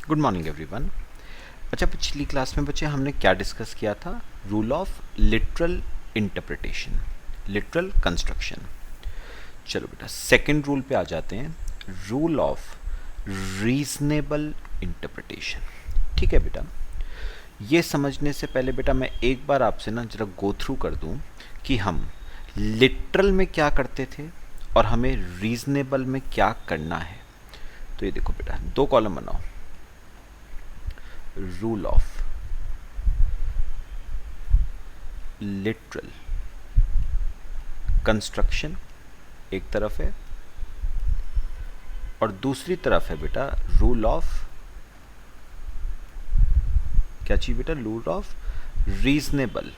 Good morning everyone. अच्छा, पिछली class में बच्चे हमने क्या डिस्कस किया था? Rule of literal interpretation, literal construction. चलो बेटा सेकंड रूल पे आ जाते हैं, रूल ऑफ रीजनेबल इंटरप्रिटेशन। ठीक है बेटा, ये समझने से पहले बेटा मैं एक बार आपसे ना जरा गो थ्रू कर दूं कि हम लिटरल में क्या करते थे और हमें रीजनेबल में क्या करना है। तो ये देखो बेटा, दो कॉलम बनाओ। रूल ऑफ लिटरल कंस्ट्रक्शन एक तरफ है और दूसरी तरफ है बेटा रूल ऑफ क्या चाहिए बेटा? रूल ऑफ रीजनेबल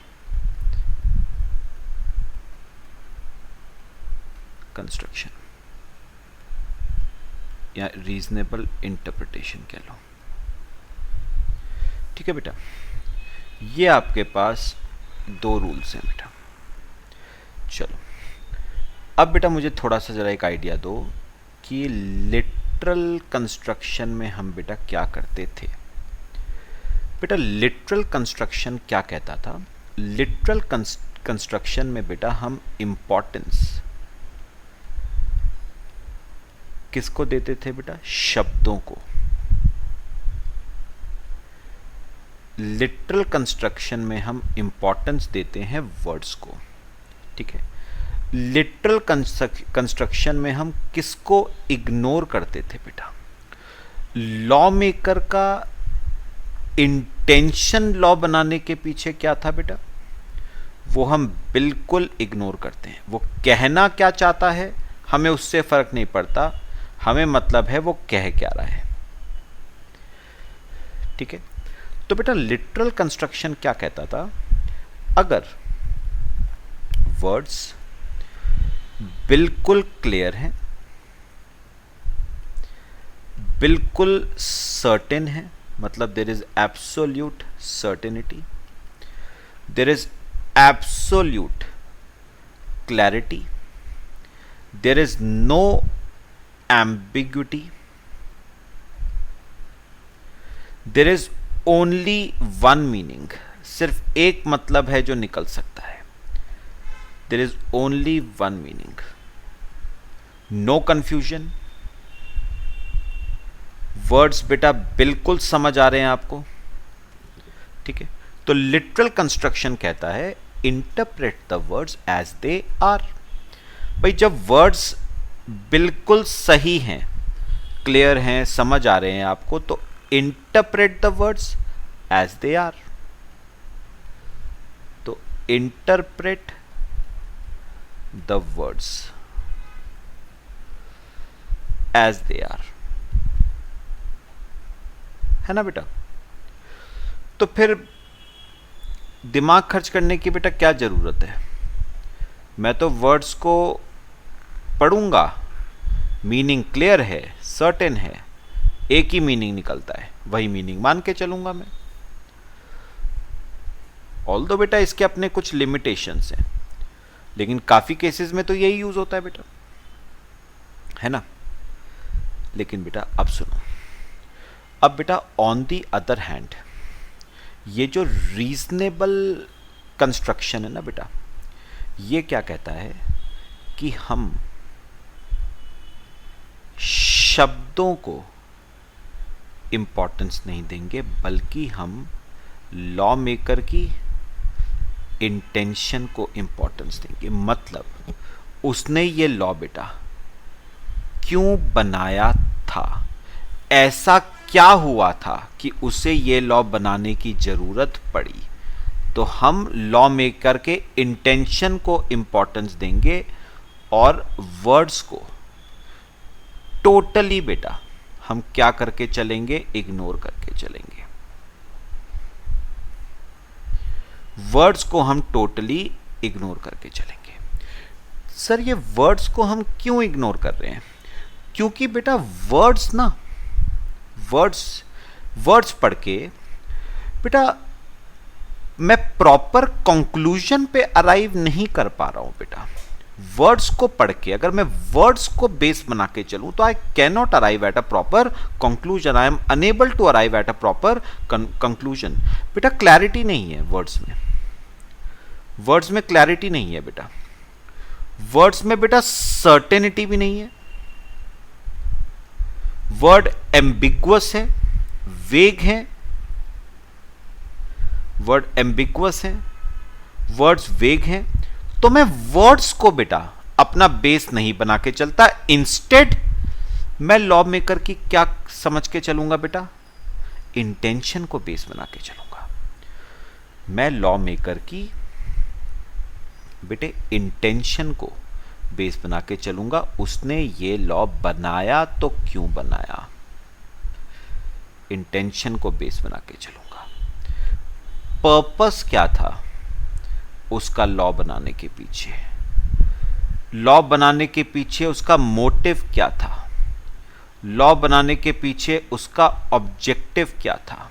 कंस्ट्रक्शन या रीजनेबल इंटरप्रिटेशन कह लो। ठीक है बेटा, ये आपके पास दो रूल्स हैं बेटा। चलो अब बेटा मुझे थोड़ा सा ज़रा एक आइडिया दो कि लिटरल कंस्ट्रक्शन में हम बेटा क्या करते थे। बेटा लिटरल कंस्ट्रक्शन क्या कहता था? लिटरल कंस्ट्रक्शन में बेटा हम इम्पोर्टेंस किसको देते थे बेटा? शब्दों को। लिटरल कंस्ट्रक्शन में हम इंपॉर्टेंस देते हैं वर्ड्स को। ठीक है, लिटरल कंस्ट्रक्शन में हम किसको इग्नोर करते थे बेटा? लॉ मेकर का इंटेंशन लॉ बनाने के पीछे क्या था बेटा? वो हम बिल्कुल इग्नोर करते हैं। वो कहना क्या चाहता है हमें उससे फर्क नहीं पड़ता, हमें मतलब है वो कह क्या रहा है। ठीक है, तो बेटा लिटरल कंस्ट्रक्शन क्या कहता था? अगर वर्ड्स बिल्कुल क्लियर हैं, बिल्कुल सर्टेन है, मतलब there is absolute certainty, there is absolute clarity, there is no ambiguity, there is only one meaning, सिर्फ एक मतलब है जो निकल सकता है। There is only one meaning, no confusion, words बेटा बिल्कुल समझ आ रहे हैं आपको। ठीक है, तो लिटरल कंस्ट्रक्शन कहता है interpret the words as they are. भाई जब वर्ड्स बिल्कुल सही हैं, क्लियर हैं, समझ आ रहे हैं आपको, तो interpret the words as they are. तो interpret the words as they are, है ना बेटा? तो फिर दिमाग खर्च करने की बेटा क्या जरूरत है? मैं तो वर्ड्स को पढ़ूंगा, मीनिंग क्लियर है, सर्टेन है, एक ही मीनिंग निकलता है, वही मीनिंग मान के चलूंगा मैं। ऑल्दो बेटा इसके अपने कुछ लिमिटेशंस हैं, लेकिन काफी केसेस में तो यही यूज होता है बेटा, है ना? लेकिन बेटा अब सुनो, अब बेटा ऑन दी अदर हैंड ये जो रीजनेबल कंस्ट्रक्शन है ना बेटा, ये क्या कहता है कि हम शब्दों को इंपॉर्टेंस नहीं देंगे, बल्कि हम लॉ मेकर की इंटेंशन को इंपॉर्टेंस देंगे। मतलब उसने ये लॉ बेटा क्यों बनाया था, ऐसा क्या हुआ था कि उसे ये लॉ बनाने की जरूरत पड़ी, तो हम लॉ मेकर के इंटेंशन को इंपॉर्टेंस देंगे और वर्ड्स को टोटली बेटा हम क्या करके चलेंगे? इग्नोर करके चलेंगे। वर्ड्स को हम टोटली इग्नोर करके चलेंगे। सर ये वर्ड्स को हम क्यों इग्नोर कर रहे हैं? क्योंकि बेटा वर्ड्स ना, वर्ड्स पढ़ के बेटा मैं प्रॉपर कंक्लूजन पे अराइव नहीं कर पा रहा हूं बेटा। वर्ड्स को पढ़ के अगर मैं वर्ड्स को बेस बना के चलूं तो I can not arrive at a proper conclusion, I am unable to arrive at a proper conclusion. बेटा क्लैरिटी नहीं है वर्ड्स में, वर्ड्स में क्लैरिटी नहीं है बेटा, वर्ड्स में बेटा सर्टेनिटी भी नहीं है, वर्ड एम्बिगुअस है, वेग है, वर्ड एम्बिगुअस है, वर्ड्स वेग हैं, तो मैं वर्ड्स को बेटा अपना बेस नहीं बना के चलता, इंस्टेड मैं लॉ मेकर की क्या समझ के चलूंगा बेटा, इंटेंशन को बेस बना के चलूंगा। मैं लॉ मेकर की बेटे इंटेंशन को बेस बना के चलूंगा, उसने ये लॉ बनाया तो क्यों बनाया, इंटेंशन को बेस बना के चलूंगा। पर्पस क्या था उसका लॉ बनाने के पीछे, लॉ बनाने के पीछे उसका मोटिव क्या था, लॉ बनाने के पीछे उसका ऑब्जेक्टिव क्या था,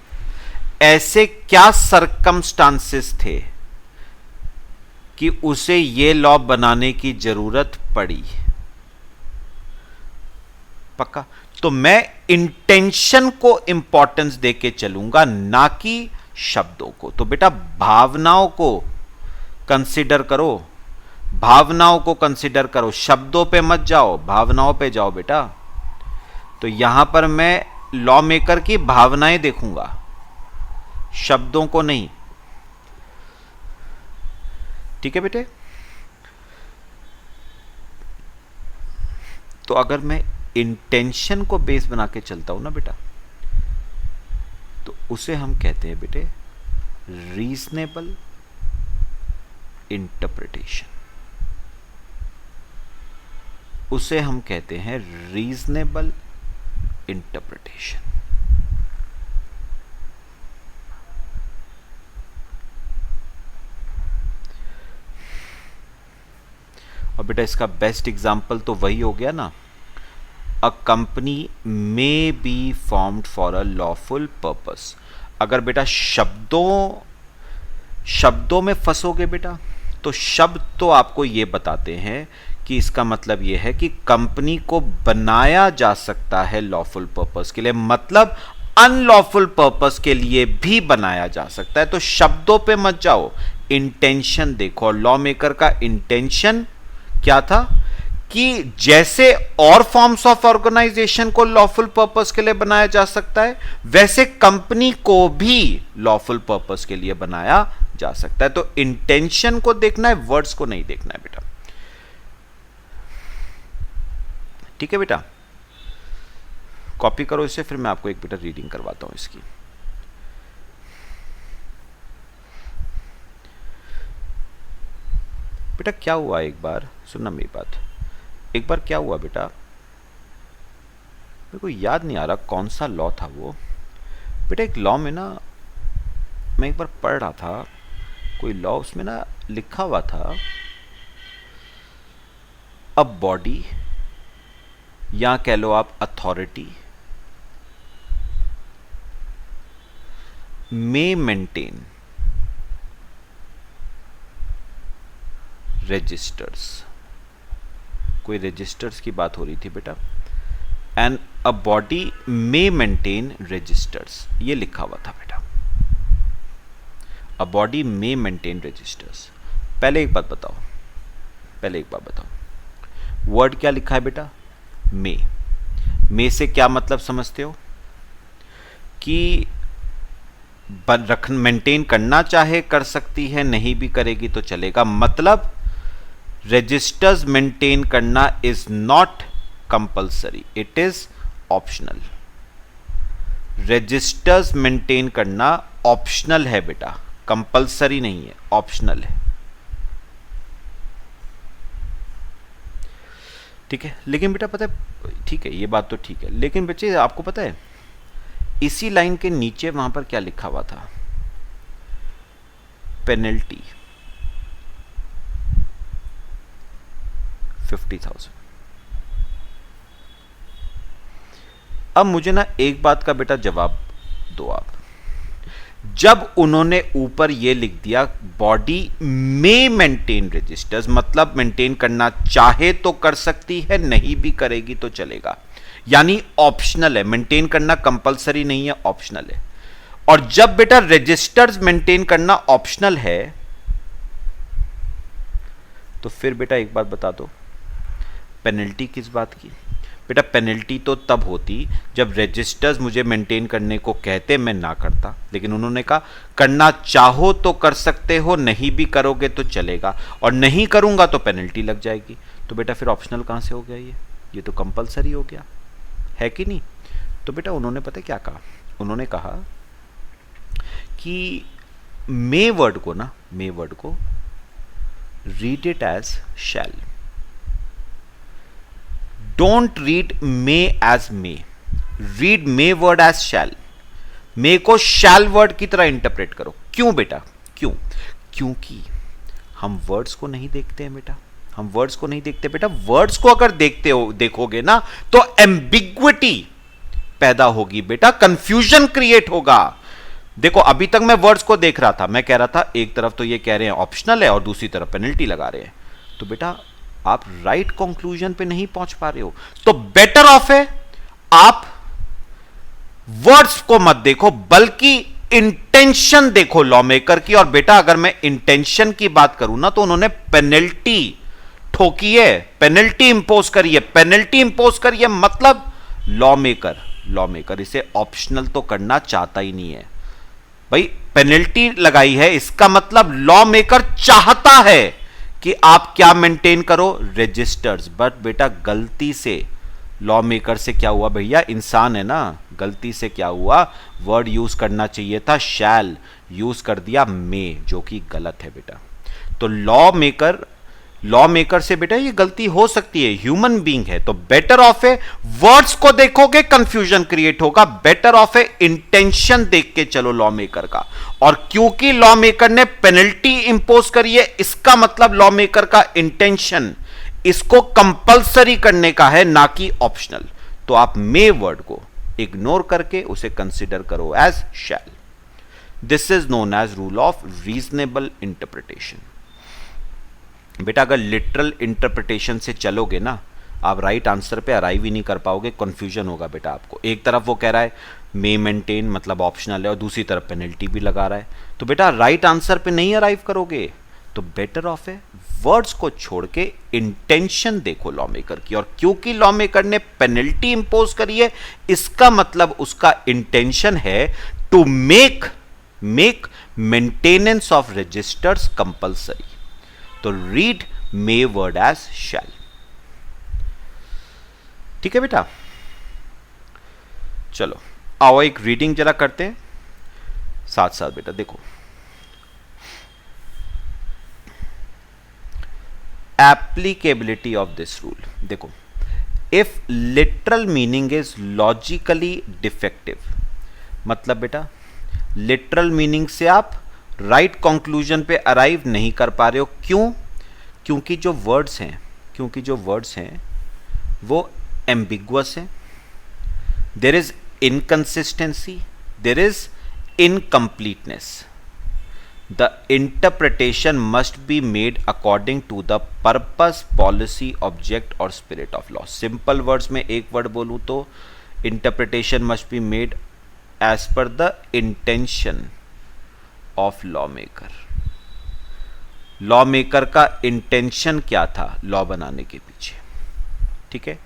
ऐसे क्या सरकमस्टांसेस थे कि उसे ये लॉ बनाने की जरूरत पड़ी। पक्का? तो मैं इंटेंशन को इंपॉर्टेंस देके चलूंगा, ना कि शब्दों को। तो बेटा भावनाओं को कंसिडर करो, भावनाओं को कंसिडर करो, शब्दों पे मत जाओ, भावनाओं पे जाओ बेटा। तो यहां पर मैं लॉ मेकर की भावनाएं देखूंगा, शब्दों को नहीं। ठीक है बेटे? तो अगर मैं इंटेंशन को बेस बना के चलता हूं ना बेटा, तो उसे हम कहते हैं बेटे रीजनेबल इंटरप्रिटेशन, उसे हम कहते हैं रीजनेबल इंटरप्रिटेशन। और बेटा इसका बेस्ट एग्जांपल तो वही हो गया ना, a company may be formed for a lawful purpose. अगर बेटा शब्दों में फंसोगे बेटा, तो शब्द तो आपको ये बताते हैं कि इसका मतलब ये है कि कंपनी को बनाया जा सकता है लॉफुल पर्पस के लिए, मतलब अनलॉफुल पर्पस के लिए भी बनाया जा सकता है। तो शब्दों पे मत जाओ, इंटेंशन देखो। लॉ मेकर का इंटेंशन क्या था कि जैसे और फॉर्म्स ऑफ ऑर्गेनाइजेशन को लॉफुल पर्पस के लिए बनाया जा सकता है, वैसे कंपनी को भी लॉफुल पर्पस के लिए बनाया जा सकता है। तो इंटेंशन को देखना है, वर्ड्स को नहीं देखना है बेटा। ठीक है बेटा? कॉपी करो इसे, फिर मैं आपको एक बेटा रीडिंग करवाता हूं इसकी। बेटा क्या हुआ, एक बार सुनना मेरी बात, एक बार क्या हुआ बेटा, मेरे को याद नहीं आ रहा कौन सा लॉ था वो बेटा। एक लॉ में ना, मैं एक बार पढ़ रहा था कोई लॉ, उसमें ना लिखा हुआ था अ बॉडी, या कह लो आप अथॉरिटी, मे मेंटेन रजिस्टर्स, कोई रजिस्टर्स की बात हो रही थी बेटा, and a body may maintain registers, ये लिखा हुआ था बेटा, a body may maintain registers. पहले एक बात बताओ, वर्ड क्या लिखा है बेटा, मे से क्या मतलब समझते हो कि मेंटेन करना चाहे कर सकती है, नहीं भी करेगी तो चलेगा, मतलब रजिस्टर्स मेंटेन करना is not compulsory, it is optional. Registers maintain करना ऑप्शनल है बेटा, कंपल्सरी नहीं है, ऑप्शनल है। ठीक है? लेकिन बेटा पता है, ठीक है ये बात तो ठीक है, लेकिन बच्चे आपको पता है इसी लाइन के नीचे वहां पर क्या लिखा हुआ था, पेनल्टी 50,000। अब मुझे ना एक बात का बेटा जवाब दो आप, जब उन्होंने ऊपर ये लिख दिया बॉडी में मेंटेन रजिस्टर्स, मतलब मेंटेन करना चाहे तो कर सकती है, नहीं भी करेगी तो चलेगा, यानी ऑप्शनल है। मेंटेन करना कंपलसरी नहीं है, ऑप्शनल है। और जब बेटा रजिस्टर्स मेंटेन करना ऑप्शनल है तो फिर बेटा एक बात बता दो, पेनल्टी किस बात की? बेटा पेनल्टी तो तब होती जब रजिस्टर्स मुझे मेंटेन करने को कहते, मैं ना करता, लेकिन उन्होंने कहा करना चाहो तो कर सकते हो, नहीं भी करोगे तो चलेगा, और नहीं करूंगा तो पेनल्टी लग जाएगी। तो बेटा फिर ऑप्शनल कहां से हो गया? ये तो कंपलसरी हो गया, है कि नहीं? तो बेटा उन्होंने पता क्या कहा? उन्होंने कहा कि मे वर्ड को read it as shall, don't read may as may, read may word as shall. May को शैल वर्ड की तरह इंटरप्रेट करो। क्यों बेटा? क्योंकि हम वर्ड्स को नहीं देखते हैं बेटा, हम वर्ड्स को नहीं देखते बेटा। वर्ड्स को अगर देखोगे ना तो एम्बिग्विटी पैदा होगी बेटा, कंफ्यूजन क्रिएट होगा। देखो अभी तक मैं वर्ड्स को देख रहा था, मैं कह रहा था एक तरफ तो ये कह रहे हैं ऑप्शनल है और दूसरी तरफ पेनल्टी लगा रहे हैं, तो बेटा आप राइट कंक्लूजन पे नहीं पहुंच पा रहे हो। तो बेटर ऑफ है आप वर्ड्स को मत देखो बल्कि इंटेंशन देखो लॉ मेकर की। और बेटा अगर मैं इंटेंशन की बात करूं ना तो उन्होंने पेनल्टी ठोकी है, पेनल्टी इंपोज करी है, पेनल्टी इंपोज करी है, मतलब लॉ मेकर इसे ऑप्शनल तो करना चाहता ही नहीं है भाई। पेनल्टी लगाई है, इसका मतलब लॉ मेकर चाहता है कि आप क्या मेंटेन करो? रजिस्टर्स। बट बेटा गलती से लॉ मेकर से क्या हुआ भैया, इंसान है ना, गलती से क्या हुआ, वर्ड यूज करना चाहिए था शैल, यूज कर दिया मे, जो कि गलत है बेटा। तो लॉ मेकर से बेटा ये गलती हो सकती है, ह्यूमन बीइंग है। तो बेटर ऑफ है वर्ड्स को देखोगे कंफ्यूजन क्रिएट होगा, बेटर ऑफ है इंटेंशन देख के चलो लॉ मेकर का। और क्योंकि लॉ मेकर ने पेनल्टी इंपोज करी है, इसका मतलब लॉ मेकर का इंटेंशन इसको कंपलसरी करने का है, ना कि ऑप्शनल। तो आप मे वर्ड को इग्नोर करके उसे कंसिडर करो as shall. This is known as rule of reasonable interpretation. बेटा अगर लिटरल इंटरप्रिटेशन से चलोगे ना, आप राइट आंसर पे अराइव ही नहीं कर पाओगे, कंफ्यूजन होगा बेटा आपको। एक तरफ वो कह रहा है मे मेंटेन मतलब ऑप्शनल है और दूसरी तरफ पेनल्टी भी लगा रहा है, तो बेटा राइट आंसर पे नहीं अराइव करोगे। तो बेटर ऑफ है वर्ड्स को छोड़ के इंटेंशन देखो लॉ मेकर की। और क्योंकि लॉ मेकर ने पेनल्टी इंपोज करी है, इसका मतलब उसका इंटेंशन है to make maintenance of registers compulsory. तो read may word as shall. ठीक है बेटा, चलो आओ एक रीडिंग जरा करते हैं साथ साथ। बेटा देखो, एप्लीकेबिलिटी ऑफ दिस रूल। देखो, if literal meaning is logically defective, मतलब बेटा लिटरल मीनिंग से आप राइट कंक्लूजन पे अराइव नहीं कर पा रहे हो। क्यों? क्योंकि जो वर्ड्स हैं वो एम्बिगुअस है, there is inconsistency, there is incompleteness. The interpretation must be made according to the purpose, policy, object और spirit of law. Simple words में एक वर्ड बोलूं तो interpretation must be made as per the intention of law maker. Law maker का intention क्या था लॉ बनाने के पीछे? ठीक है।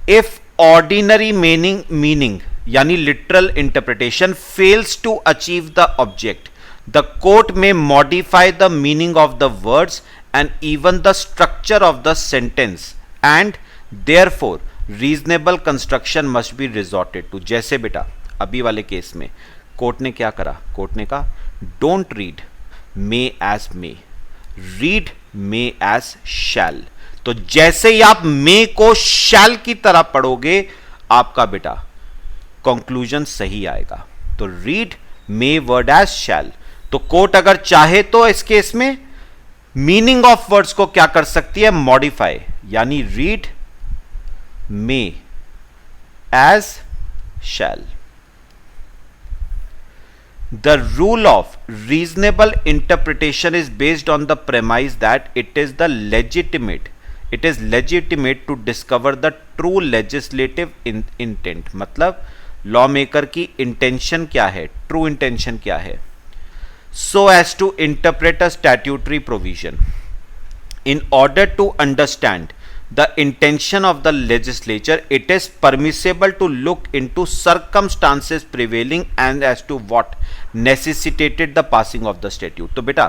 इफ ऑर्डिनरी मीनिंग यानी literal interpretation fails to achieve the object, the court में modify the meaning of the words and even the structure of the sentence and therefore reasonable construction must be resorted to. जैसे बेटा अभी वाले case में court ने क्या करा? Court ने कहा don't read may as may, read may as shall. तो जैसे ही आप मे को शैल की तरह पढ़ोगे आपका बेटा कंक्लूजन सही आएगा। तो read may word as shall. तो कोर्ट अगर चाहे तो इस केस में मीनिंग ऑफ वर्ड्स को क्या कर सकती है? मॉडिफाई, यानी read may as shall. The rule of reasonable interpretation is based on the premise that it is legitimate to discover the true legislative intent. मतलब लॉ मेकर की intention क्या है, ट्रू इंटेंशन क्या है, so as to interpret a statutory provision. In order to understand the intention of the legislature, it is permissible to look into circumstances prevailing and as to what necessitated the passing of the statute. तो बेटा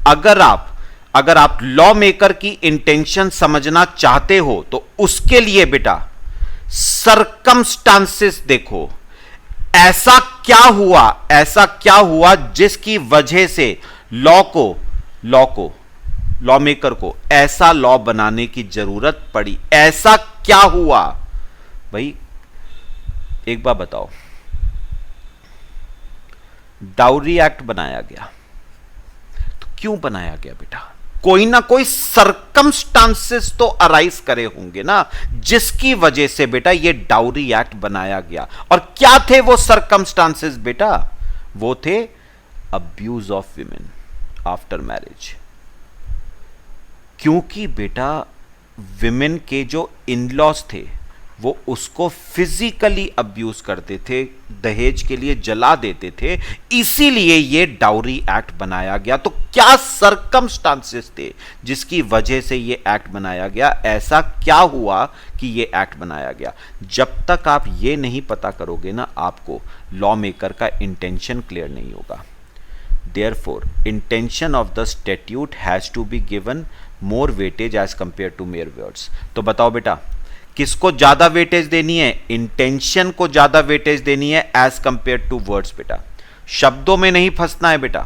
अगर आप law maker की intention समझना चाहते हो तो उसके लिए बेटा सर्कमस्टांसेस देखो, ऐसा क्या हुआ जिसकी वजह से लॉ मेकर को ऐसा लॉ बनाने की जरूरत पड़ी, ऐसा क्या हुआ भाई, एक बार बताओ। डाउरी एक्ट बनाया गया, तो क्यों बनाया गया बेटा, कोई ना कोई सर्कमस्टांसेस तो अराइज करे होंगे ना, जिसकी वजह से बेटा ये डाउरी एक्ट बनाया गया। और क्या थे वो सर्कमस्टांसेस बेटा, वो थे abuse of women after marriage. क्योंकि बेटा विमेन के जो इन-लॉज थे वो उसको फिजिकली अब्यूज करते थे, दहेज के लिए जला देते थे, इसीलिए ये डाउरी एक्ट बनाया गया। तो क्या सर्कमस्टांसेस थे जिसकी वजह से ये एक्ट बनाया गया, ऐसा क्या हुआ कि ये एक्ट बनाया गया। जब तक आप ये नहीं पता करोगे ना, आपको लॉ मेकर का इंटेंशन क्लियर नहीं होगा। Therefore, intention of the statute has to be given more weightage as compared to mere words. तो बताओ बेटा किसको ज्यादा वेटेज देनी है, इंटेंशन को ज्यादा वेटेज देनी है एज कंपेयर टू वर्ड्स। बेटा शब्दों में नहीं फंसना है बेटा,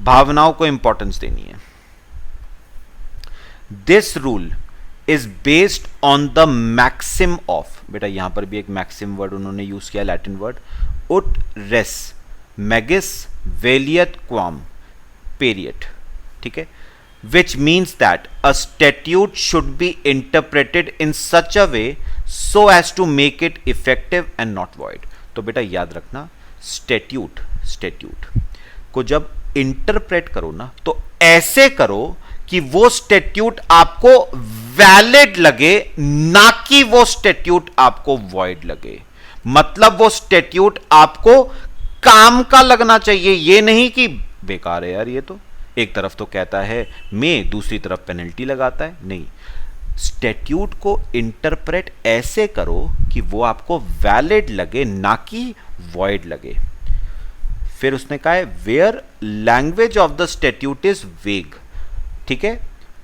भावनाओं को इंपॉर्टेंस देनी है। This rule is based on the maxim of, बेटा यहां पर भी एक मैक्सिम वर्ड उन्होंने यूज किया, लैटिन वर्ड, उट रेस मैगिस वेलियत क्वाम पेरियट, ठीक है, which means that a statute should be interpreted in such a way so as to make it effective and not void. तो बेटा याद रखना, स्टैट्यूट को जब इंटरप्रेट करो ना तो ऐसे करो कि वो स्टैट्यूट आपको वैलिड लगे, ना कि वो स्टैट्यूट आपको वॉइड लगे। मतलब वो स्टैट्यूट आपको काम का लगना चाहिए, ये नहीं कि बेकार है यार, ये तो एक तरफ तो कहता है मैं, दूसरी तरफ पेनल्टी लगाता है। नहीं, स्टैट्यूट को इंटरप्रेट ऐसे करो कि वो आपको वैलिड लगे, ना कि वॉइड लगे। फिर उसने कहा है where language of the statute is vague, ठीक है,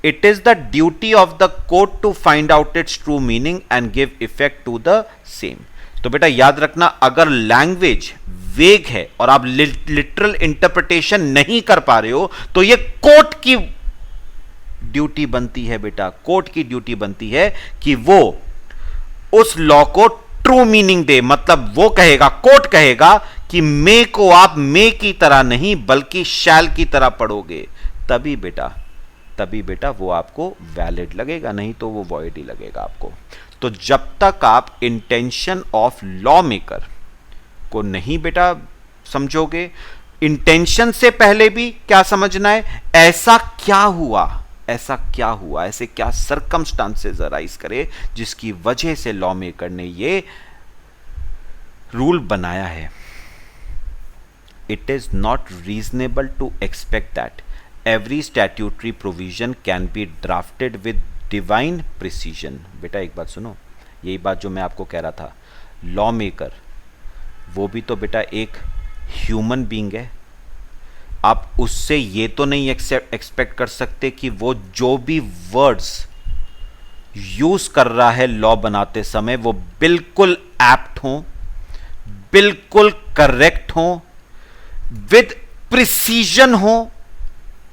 it is the duty of the court to find out its true meaning and give effect to the same. तो बेटा याद रखना, अगर लैंग्वेज वेग है और आप लिटरल इंटरप्रिटेशन नहीं कर पा रहे हो तो ये कोर्ट की ड्यूटी बनती है बेटा, कोर्ट की ड्यूटी बनती है कि वो उस लॉ को ट्रू मीनिंग दे। मतलब वो कहेगा, कोर्ट कहेगा कि मे को आप मे की तरह नहीं बल्कि शैल की तरह पढ़ोगे, तभी बेटा वो आपको वैलिड लगेगा, नहीं तो वो वॉइड ही लगेगा आपको। तो जब तक आप इंटेंशन ऑफ लॉ मेकर को नहीं बेटा समझोगे, इंटेंशन से पहले भी क्या समझना है, ऐसा क्या हुआ, ऐसे क्या सर्कमस्टांसेस अराइज करे जिसकी वजह से लॉ मेकर ने ये रूल बनाया है। It is not reasonable to expect that every statutory provision can be drafted with divine precision. बेटा एक बात सुनो, यही बात जो मैं आपको कह रहा था, लॉ मेकर वो भी तो बेटा एक ह्यूमन बीइंग है। आप उससे ये तो नहीं एक्सपेक्ट कर सकते कि वो जो भी वर्ड्स यूज कर रहा है लॉ बनाते समय वो बिल्कुल एप्ट हो, बिल्कुल करेक्ट हो, विद प्रिसीजन हो,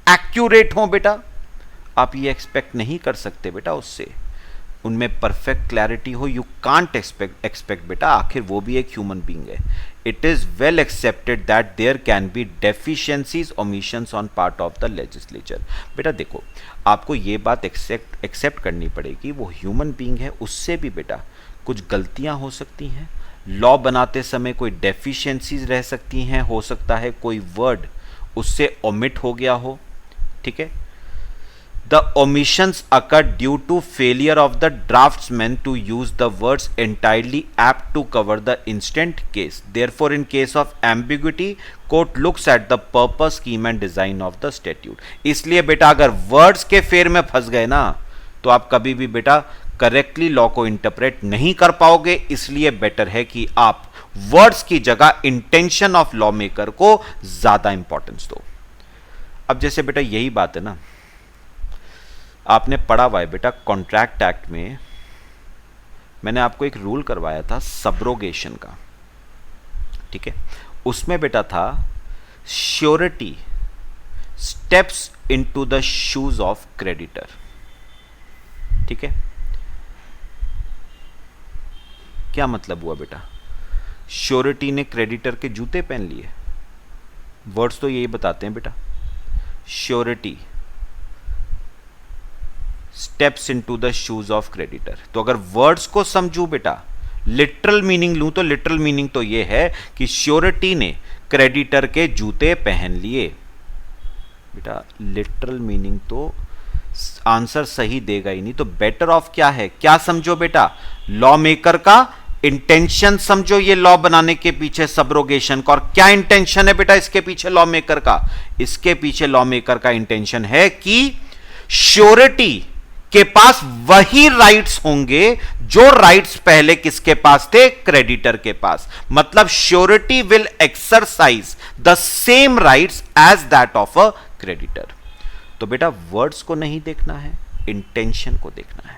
एक्यूरेट हो। बेटा आप ये एक्सपेक्ट नहीं कर सकते बेटा उससे, उनमें परफेक्ट क्लैरिटी हो, यू कांट एक्सपेक्ट बेटा, आखिर वो भी एक ह्यूमन बीइंग है। It is well accepted that there can be deficiencies omissions on part of the legislature. बेटा देखो, आपको ये बात एक्सेप्ट करनी पड़ेगी, वो ह्यूमन बीइंग है, उससे भी बेटा कुछ गलतियां हो सकती हैं, लॉ बनाते समय कोई डेफिशिएंसीज रह सकती हैं, हो सकता है कोई वर्ड उससे ओमिट हो गया हो, ठीक है। The omissions occur due to failure of the draftsman to use the words entirely apt to cover the instant case. Therefore, in case of ambiguity, court looks at the purpose, scheme and design of the statute. इसलिए बेटा अगर words के फेर में फंस गए ना, तो आप कभी भी बेटा करेक्टली लॉ को इंटरप्रेट नहीं कर पाओगे। इसलिए बेटर है कि आप वर्ड्स की जगह इंटेंशन ऑफ लॉ मेकर को ज्यादा इंपॉर्टेंस दो। अब जैसे बेटा यही बात है ना, आपने पढ़ा हुआ है बेटा कॉन्ट्रैक्ट एक्ट में, मैंने आपको एक रूल करवाया था सब्रोगेशन का, ठीक है। उसमें बेटा था surety steps into the shoes of creditor, ठीक है। क्या मतलब हुआ बेटा? श्योरिटी ने क्रेडिटर के जूते पहन लिए। वर्ड्स तो यही बताते हैं बेटा, surety steps into the shoes of creditor. तो अगर वर्ड्स को समझू बेटा, लिटरल मीनिंग लूं तो लिटरल मीनिंग तो यह है कि श्योरिटी ने क्रेडिटर के जूते पहन लिए। बेटा लिटरल मीनिंग तो आंसर सही देगा ही नहीं, तो बेटर ऑफ क्या है, क्या समझो बेटा, लॉ मेकर का इंटेंशन समझो, ये लॉ बनाने के पीछे सब्रोगेशन का। और क्या इंटेंशन है बेटा इसके पीछे लॉ मेकर का? इसके पीछे लॉ मेकर का इंटेंशन है कि श्योरिटी के पास वही राइट्स होंगे जो राइट्स पहले किसके पास थे, क्रेडिटर के पास। मतलब surety will exercise the same rights as that of a creditor. तो बेटा वर्ड्स को नहीं देखना है, इंटेंशन को देखना है।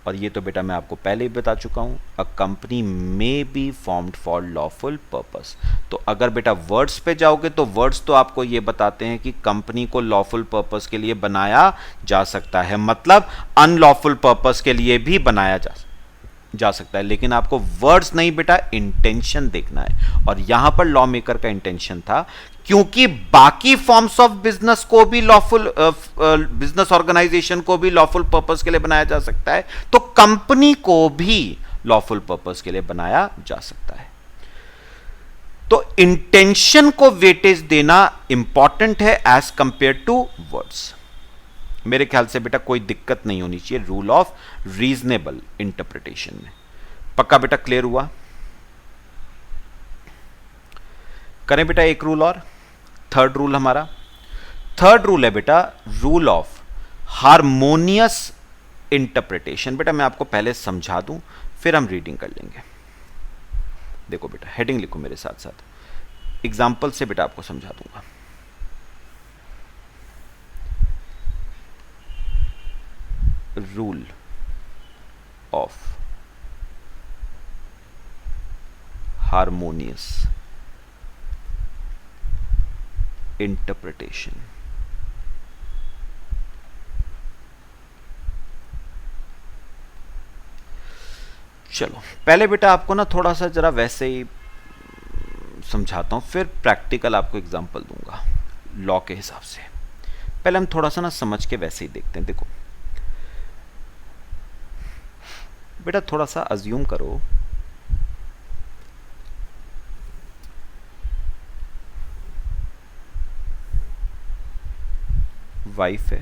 और ये तो बेटा मैं आपको पहले ही बता चुका हूं, a company may be formed for lawful purpose. तो अगर बेटा वर्ड्स पे जाओगे तो वर्ड्स तो आपको ये बताते हैं कि कंपनी को लॉफुल पर्पस के लिए बनाया जा सकता है, मतलब अनलॉफुल पर्पस के लिए भी बनाया जा सकता है। लेकिन आपको वर्ड्स नहीं बेटा इंटेंशन देखना है। और यहां पर लॉ मेकर का इंटेंशन था, क्योंकि बाकी फॉर्म्स ऑफ बिजनेस को भी लॉफुल, बिजनेस ऑर्गेनाइजेशन को भी लॉफुल पर्पस के लिए बनाया जा सकता है, तो कंपनी को भी लॉफुल पर्पस के लिए बनाया जा सकता है। तो इंटेंशन को वेटेज देना इंपॉर्टेंट है एज कंपेयर टू वर्ड्स। मेरे ख्याल से बेटा कोई दिक्कत नहीं होनी चाहिए रूल ऑफ रीजनेबल इंटरप्रिटेशन में। पक्का बेटा क्लियर हुआ? करें बेटा एक रूल और, थर्ड रूल हमारा। थर्ड रूल है बेटा रूल ऑफ हार्मोनियस इंटरप्रिटेशन। बेटा मैं आपको पहले समझा दूं, फिर हम रीडिंग कर लेंगे। देखो बेटा हेडिंग लिखो मेरे साथ साथ, एग्जाम्पल से बेटा आपको समझा दूंगा। Rule of harmonious interpretation. चलो पहले बेटा आपको ना थोड़ा सा जरा वैसे ही समझाता हूं, फिर प्रैक्टिकल आपको एग्जांपल दूंगा लॉ के हिसाब से। पहले हम थोड़ा सा ना समझ के वैसे ही देखते हैं। देखो बेटा थोड़ा सा अज्यूम करो, वाइफ है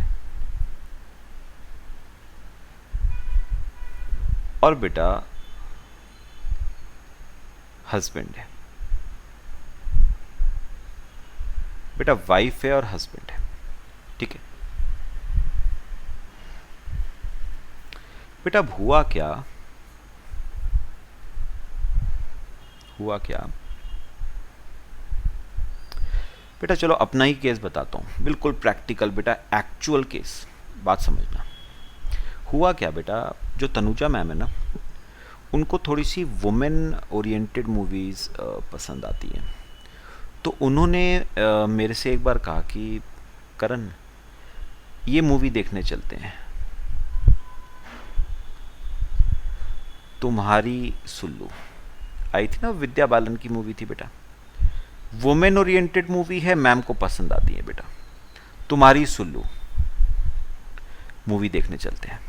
और बेटा हस्बैंड है। बेटा वाइफ है और हस्बैंड है, ठीक है। बेटा अब हुआ क्या, बेटा चलो अपना ही केस बताता हूं, बिल्कुल प्रैक्टिकल बेटा, एक्चुअल केस, बात समझना। हुआ क्या बेटा, जो तनुजा मैम है ना, उनको थोड़ी सी वुमेन ओरिएंटेड मूवीज़ पसंद आती हैं। तो उन्होंने मेरे से एक बार कहा कि करण ये मूवी देखने चलते हैं, तुम्हारी सुल्लू। आई थी ना, विद्या बालन की मूवी थी बेटा, वुमेन ओरिएंटेड मूवी है, मैम को पसंद आती है बेटा, तुम्हारी सुल्लू मूवी देखने चलते हैं।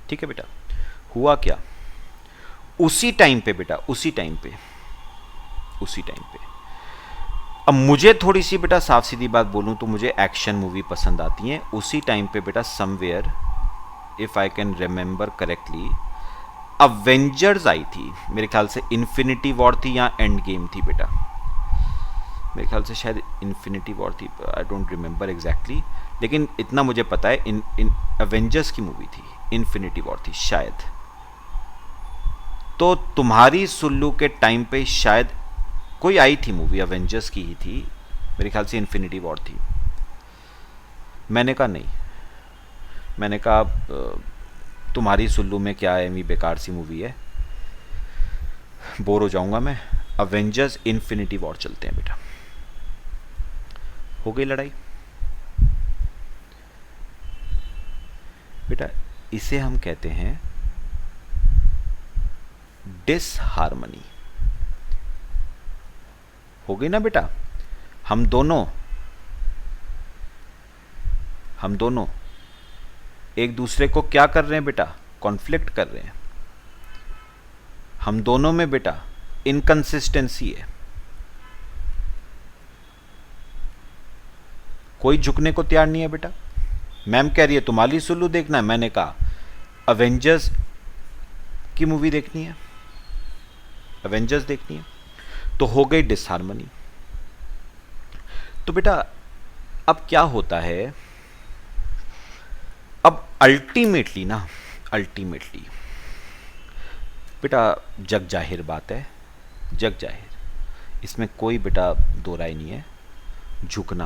ठीक है बेटा, हुआ क्या, उसी टाइम पे बेटा, उसी टाइम पे अब मुझे थोड़ी सी बेटा साफ सीधी बात बोलूं तो मुझे एक्शन मूवी पसंद आती हैं। उसी टाइम पे बेटा somewhere if I can remember correctly Avengers आई थी, मेरे ख्याल से इन्फिनिटी वॉर थी या एंड गेम थी बेटा, मेरे ख्याल से शायद इन्फिनिटी वॉर थी, आई डोंट रिमेंबर एग्जैक्टली, लेकिन इतना मुझे पता है इन अवेंजर्स की मूवी थी, इन्फिनिटी वॉर थी शायद। तो तुम्हारी सुल्लू के टाइम पे शायद कोई आई थी मूवी, अवेंजर्स की ही थी, मेरे ख्याल से इन्फिनिटी वॉर थी। मैंने कहा नहीं, मैंने कहा तुम्हारी सुल्लू में क्या है, मी बेकार सी मूवी है, बोर हो जाऊंगा मैं, अवेंजर्स इन्फिनिटी वॉर चलते हैं बेटा। हो गई लड़ाई बेटा, इसे हम कहते हैं डिसहार्मनी। हो गई ना बेटा, हम दोनों एक दूसरे को क्या कर रहे हैं बेटा, कॉन्फ्लिक्ट कर रहे हैं, हम दोनों में बेटा इनकंसिस्टेंसी है, कोई झुकने को तैयार नहीं है बेटा। मैम कह रही है तुम्हारी सुल्लू देखना है, मैंने कहा अवेंजर्स की मूवी देखनी है, अवेंजर्स देखनी है, तो हो गई डिसहार्मनी। तो बेटा अब क्या होता है, अब अल्टीमेटली बेटा जग जाहिर बात है, जग जाहिर, इसमें कोई बेटा दो राय नहीं है, झुकना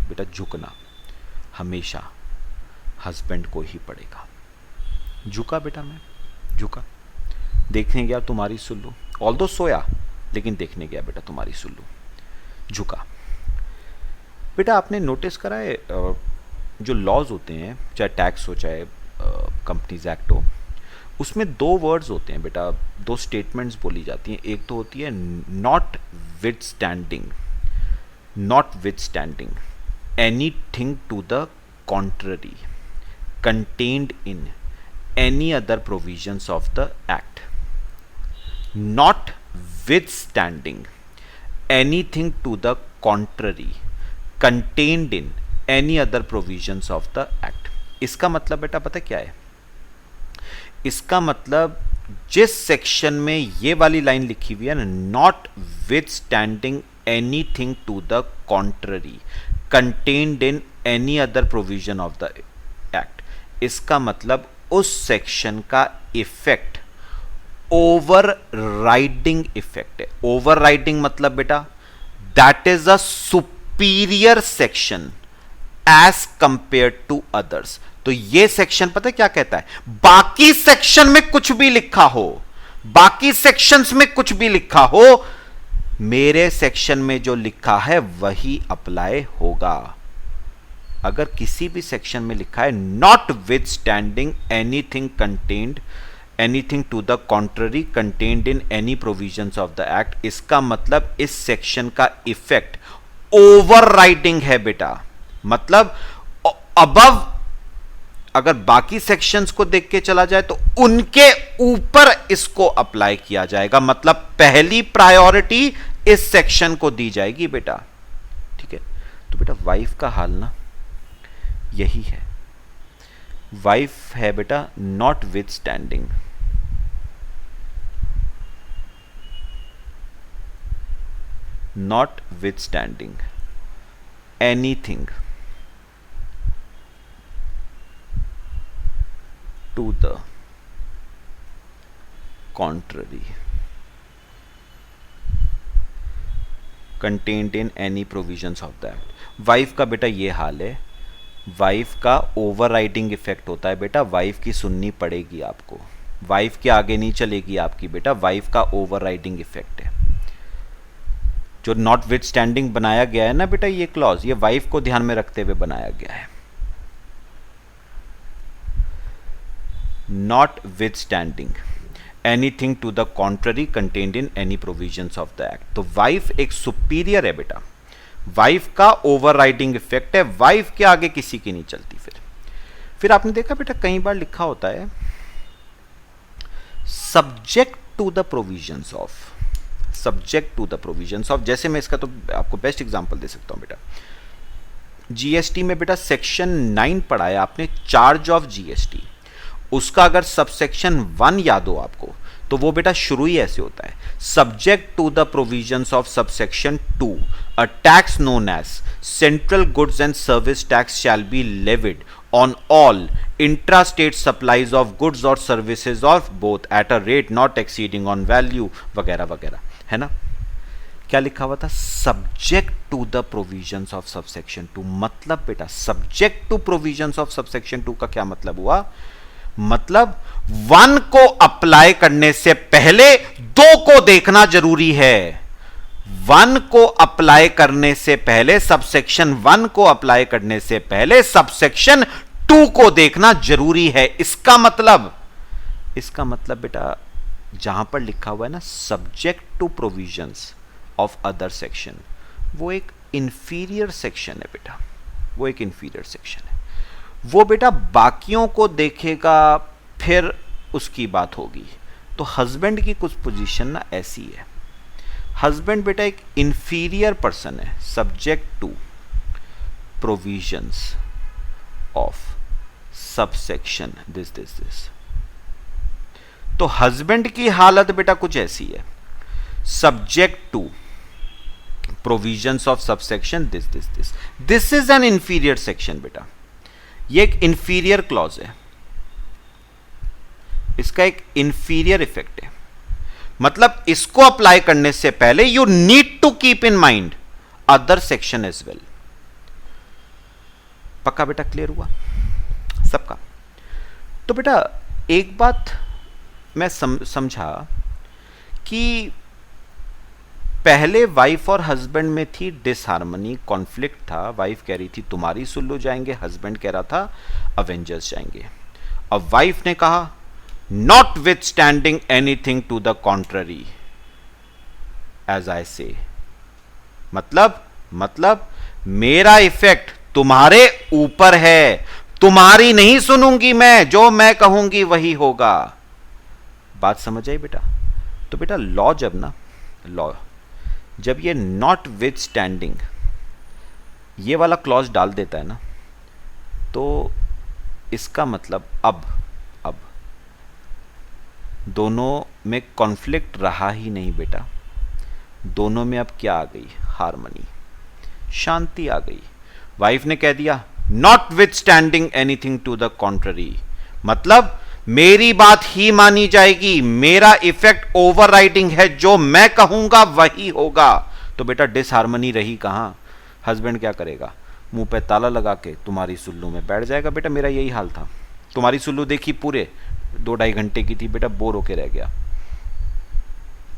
बेटा, झुकना हमेशा हस्बैंड को ही पड़ेगा। झुका बेटा, मैं झुका, देखने गया तुम्हारी सुल्लू, ऑल्दो सोया लेकिन देखने गया बेटा तुम्हारी सुल्लू, झुका। बेटा आपने नोटिस करा है जो लॉज होते हैं, चाहे टैक्स हो चाहे कंपनीज एक्ट हो, उसमें दो वर्ड्स होते हैं बेटा, दो स्टेटमेंट्स बोली जाती हैं। एक तो होती है notwithstanding anything to the contrary contained in any other provisions of the act. notwithstanding anything to the contrary contained in any other provisions of the act। इसका मतलब बेटा पता क्या है, इसका मतलब जिस सेक्शन में ये वाली लाइन लिखी हुई है ना, notwithstanding anything to the contrary contained in any other provision of the act, इसका मतलब उस सेक्शन का इफेक्ट ओवर राइडिंग इफेक्ट है। ओवर राइडिंग मतलब बेटा that is a superior section as compare to others. तो ये section पता है क्या कहता है, बाकी सेक्शन में कुछ भी लिखा हो, बाकी सेक्शंस में कुछ भी लिखा हो, मेरे सेक्शन में जो लिखा है वही अप्लाई होगा। अगर किसी भी सेक्शन में लिखा है notwithstanding anything contained anything to the contrary contained in any provisions of the act, इसका मतलब इस सेक्शन का इफेक्ट ओवर राइडिंग है बेटा। मतलब अबव अगर बाकी सेक्शंस को देख के चला जाए तो उनके ऊपर इसको अप्लाई किया जाएगा, मतलब पहली प्रायोरिटी इस सेक्शन को दी जाएगी बेटा। ठीक है, तो बेटा वाइफ का हाल ना यही है, वाइफ है बेटा notwithstanding anything to the contrary contained in any provisions of that। Wife का बेटा ये हाल है, वाइफ का ओवरराइडिंग इफेक्ट होता है बेटा, वाइफ की सुननी पड़ेगी आपको, वाइफ के आगे नहीं चलेगी आपकी बेटा, वाइफ का ओवरराइडिंग इफेक्ट है। जो नॉट विथ स्टैंडिंग बनाया गया है ना बेटा, ये क्लॉज ये वाइफ को ध्यान में रखते हुए बनाया गया है। notwithstanding anything to the contrary contained in any provisions of the act। तो वाइफ एक सुपीरियर है बेटा, वाइफ का ओवरराइडिंग इफेक्ट है, वाइफ के आगे किसी की नहीं चलती। फिर आपने देखा बेटा कई बार लिखा होता है subject to the provisions of, subject to the provisions of, जैसे मैं इसका तो आपको बेस्ट एग्जांपल दे सकता हूं बेटा, जीएसटी में बेटा सेक्शन 9 पढ़ा है आपने, चार्ज ऑफ जीएसटी, उसका अगर सबसेक्शन 1 याद हो आपको तो वो बेटा शुरू ही ऐसे होता है, subject to the provisions of subsection 2 a tax known as central goods and service tax shall be levied on all intrastate supplies of goods और services of both at a rate not exceeding on value वगैरह वगैरह, है ना। क्या लिखा हुआ था, subject to the provisions of subsection 2, मतलब बेटा subject to provisions of subsection 2 का क्या मतलब हुआ, मतलब 1 को अप्लाई करने से पहले 2 को देखना जरूरी है, 1 को अप्लाई करने से पहले, सबसेक्शन 1 को अप्लाई करने से पहले सबसेक्शन 2 को देखना जरूरी है। इसका मतलब बेटा जहां पर लिखा हुआ है ना subject to provisions of other section, वो एक इंफीरियर सेक्शन है बेटा, वो एक इंफीरियर सेक्शन है, वो बेटा बाकियों को देखेगा फिर उसकी बात होगी। तो हस्बैंड की कुछ पोजीशन ना ऐसी है, हस्बैंड बेटा एक इंफीरियर पर्सन है, subject to provisions of subsection this. तो हस्बैंड की हालत बेटा कुछ ऐसी है, subject to provisions of subsection this is an inferior section बेटा, ये एक इंफीरियर क्लॉज है, इसका एक इंफीरियर इफेक्ट है, मतलब इसको अप्लाई करने से पहले you need to keep in mind other section as well. पक्का बेटा, क्लियर हुआ सबका। तो बेटा एक बात मैं समझा कि पहले वाइफ और हस्बैंड में थी डिसहार्मनी, कॉन्फ्लिक्ट था, वाइफ कह रही थी तुम्हारी सुल्लू जाएंगे, हस्बैंड कह रहा था अवेंजर्स जाएंगे। अब वाइफ ने कहा notwithstanding anything to the contrary as I say, मतलब मेरा इफेक्ट तुम्हारे ऊपर है, तुम्हारी नहीं सुनूंगी मैं, जो मैं कहूंगी वही होगा। बात समझ आई बेटा। तो बेटा लॉ जब ये नॉट विथ स्टैंडिंग ये वाला क्लॉज डाल देता है ना, तो इसका मतलब अब दोनों में कॉन्फ्लिक्ट रहा ही नहीं बेटा, दोनों में अब क्या आ गई, हार्मनी, शांति आ गई। वाइफ ने कह दिया notwithstanding anything to the contrary, मतलब मेरी बात ही मानी जाएगी, मेरा इफेक्ट ओवरराइडिंग है, जो मैं कहूंगा वही होगा। तो बेटा डिसहार्मनी रही कहां, हस्बैंड क्या करेगा, मुंह पे ताला लगा के तुम्हारी सुल्लू में बैठ जाएगा। बेटा मेरा यही हाल था, तुम्हारी सुल्लू देखी पूरे 2-2.5 घंटे की थी बेटा, बोर होके रह गया।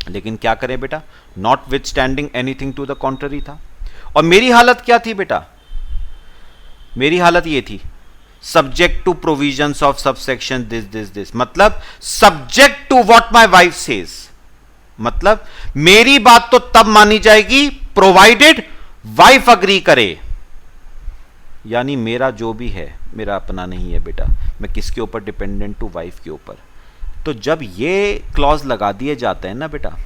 लेकिन क्या करें बेटा, notwithstanding anything to the contrary था। और मेरी हालत क्या थी बेटा, मेरी हालत ये थी subject to provisions of subsection this, मतलब subject to what my wife says, मतलब मेरी बात तो तब मानी जाएगी प्रोवाइडेड वाइफ अग्री करे। यानी मेरा जो भी है मेरा अपना नहीं है बेटा, मैं किसके ऊपर डिपेंडेंट हूं, वाइफ के ऊपर। तो जब ये क्लॉज लगा दिए जाते हैं ना बेटा,